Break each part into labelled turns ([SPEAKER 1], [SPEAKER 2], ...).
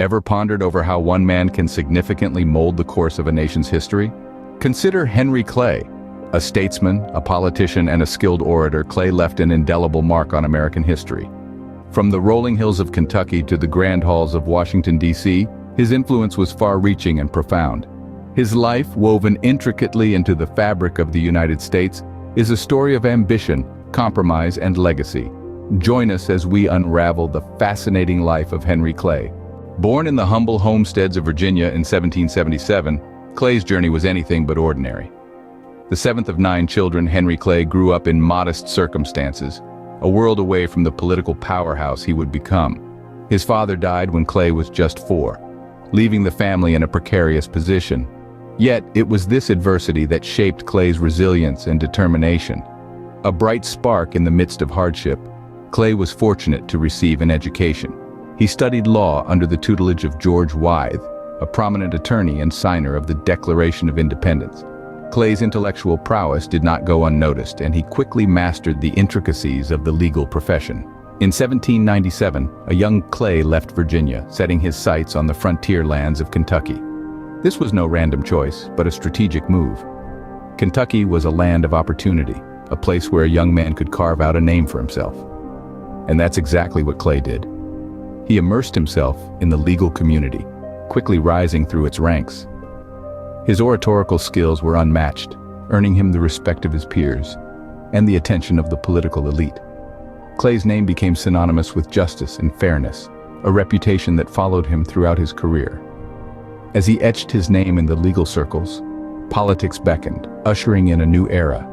[SPEAKER 1] Ever pondered over how one man can significantly mold the course of a nation's history? Consider Henry Clay. A statesman, a politician, and a skilled orator, Clay left an indelible mark on American history. From the rolling hills of Kentucky to the grand halls of Washington, D.C., his influence was far-reaching and profound. His life, woven intricately into the fabric of the United States, is a story of ambition, compromise, and legacy. Join us as we unravel the fascinating life of Henry Clay. Born in the humble homesteads of Virginia in 1777, Clay's journey was anything but ordinary. The seventh of 9 children, Henry Clay grew up in modest circumstances, a world away from the political powerhouse he would become. His father died when Clay was just 4, leaving the family in a precarious position. Yet, it was this adversity that shaped Clay's resilience and determination. A bright spark in the midst of hardship, Clay was fortunate to receive an education. He studied law under the tutelage of George Wythe, a prominent attorney and signer of the Declaration of Independence. Clay's intellectual prowess did not go unnoticed, and he quickly mastered the intricacies of the legal profession. In 1797, a young Clay left Virginia, setting his sights on the frontier lands of Kentucky. This was no random choice, but a strategic move. Kentucky was a land of opportunity, a place where a young man could carve out a name for himself. And that's exactly what Clay did. He immersed himself in the legal community, quickly rising through its ranks. His oratorical skills were unmatched, earning him the respect of his peers and the attention of the political elite. Clay's name became synonymous with justice and fairness, a reputation that followed him throughout his career. As he etched his name in the legal circles, politics beckoned, ushering in a new era.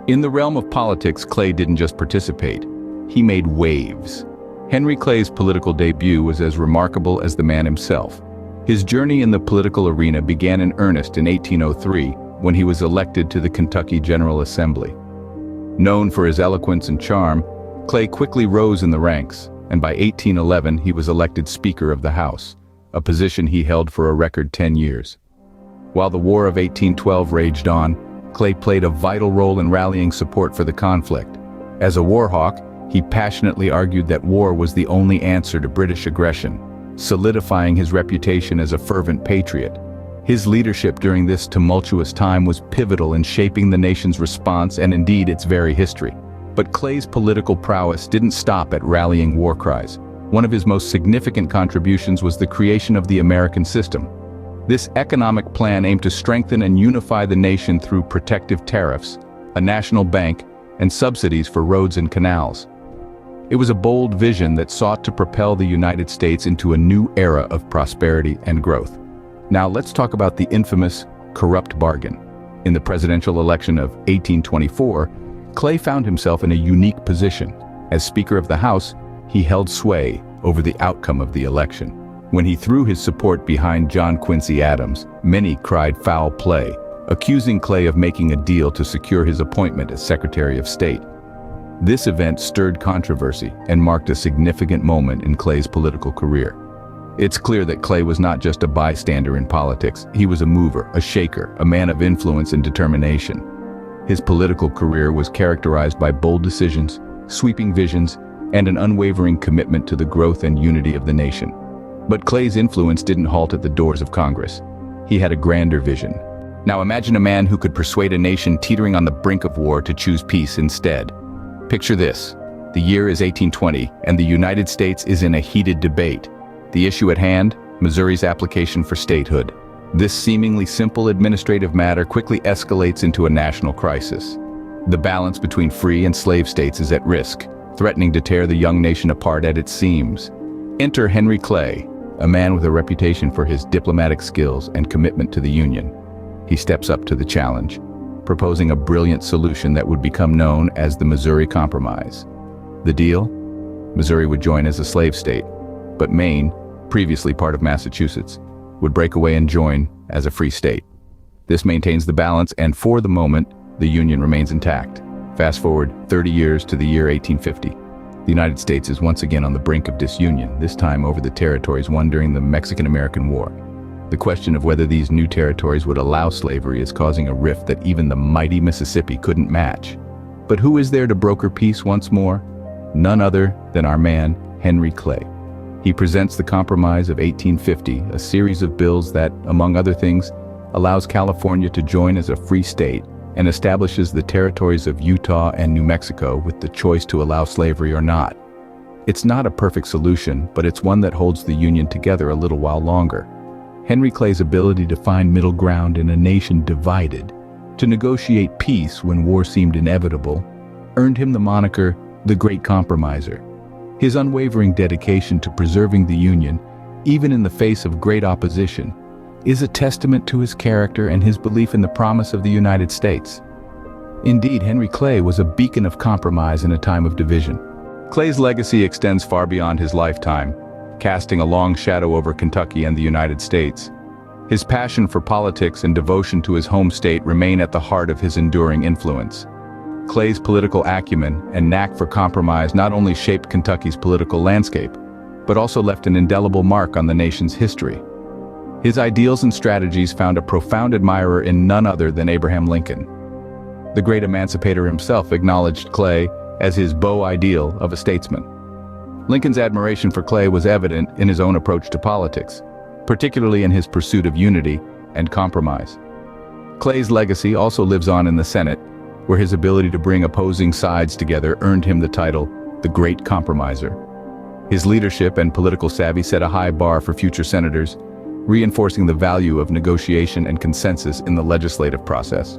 [SPEAKER 1] In the realm of politics, Clay didn't just participate, he made waves. Henry Clay's political debut was as remarkable as the man himself. His journey in the political arena began in earnest in 1803, when he was elected to the Kentucky General Assembly. Known for his eloquence and charm, Clay quickly rose in the ranks, and by 1811 he was elected Speaker of the House, a position he held for a record 10 years. While the War of 1812 raged on, Clay played a vital role in rallying support for the conflict. As a war hawk, he passionately argued that war was the only answer to British aggression, solidifying his reputation as a fervent patriot. His leadership during this tumultuous time was pivotal in shaping the nation's response and indeed its very history. But Clay's political prowess didn't stop at rallying war cries. One of his most significant contributions was the creation of the American system. This economic plan aimed to strengthen and unify the nation through protective tariffs, a national bank, and subsidies for roads and canals. It was a bold vision that sought to propel the United States into a new era of prosperity and growth. Now let's talk about the infamous corrupt bargain. In the presidential election of 1824, Clay found himself in a unique position. As Speaker of the House, he held sway over the outcome of the election. When he threw his support behind John Quincy Adams, many cried foul play, accusing Clay of making a deal to secure his appointment as Secretary of State. This event stirred controversy and marked a significant moment in Clay's political career. It's clear that Clay was not just a bystander in politics, he was a mover, a shaker, a man of influence and determination. His political career was characterized by bold decisions, sweeping visions, and an unwavering commitment to the growth and unity of the nation. But Clay's influence didn't halt at the doors of Congress. He had a grander vision. Now imagine a man who could persuade a nation teetering on the brink of war to choose peace instead. Picture this. The year is 1820, and the United States is in a heated debate. The issue at hand, Missouri's application for statehood. This seemingly simple administrative matter quickly escalates into a national crisis. The balance between free and slave states is at risk, threatening to tear the young nation apart at its seams. Enter Henry Clay, a man with a reputation for his diplomatic skills and commitment to the Union. He steps up to the challenge, proposing a brilliant solution that would become known as the Missouri Compromise. The deal? Missouri would join as a slave state, but Maine, previously part of Massachusetts, would break away and join as a free state. This maintains the balance, and for the moment, the Union remains intact. Fast forward 30 years to the year 1850. The United States is once again on the brink of disunion, this time over the territories won during the Mexican-American War. The question of whether these new territories would allow slavery is causing a rift that even the mighty Mississippi couldn't match. But who is there to broker peace once more? None other than our man, Henry Clay. He presents the Compromise of 1850, a series of bills that, among other things, allows California to join as a free state and establishes the territories of Utah and New Mexico with the choice to allow slavery or not. It's not a perfect solution, but it's one that holds the Union together a little while longer. Henry Clay's ability to find middle ground in a nation divided, to negotiate peace when war seemed inevitable, earned him the moniker, the Great Compromiser. His unwavering dedication to preserving the Union, even in the face of great opposition, is a testament to his character and his belief in the promise of the United States. Indeed, Henry Clay was a beacon of compromise in a time of division. Clay's legacy extends far beyond his lifetime, casting a long shadow over Kentucky and the United States. His passion for politics and devotion to his home state remain at the heart of his enduring influence. Clay's political acumen and knack for compromise not only shaped Kentucky's political landscape, but also left an indelible mark on the nation's history. His ideals and strategies found a profound admirer in none other than Abraham Lincoln. The great emancipator himself acknowledged Clay as his beau ideal of a statesman. Lincoln's admiration for Clay was evident in his own approach to politics, particularly in his pursuit of unity and compromise. Clay's legacy also lives on in the Senate, where his ability to bring opposing sides together earned him the title, the Great Compromiser. His leadership and political savvy set a high bar for future senators, reinforcing the value of negotiation and consensus in the legislative process.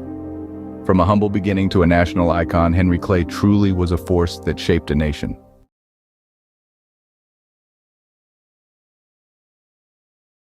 [SPEAKER 1] From a humble beginning to a national icon, Henry Clay truly was a force that shaped a nation.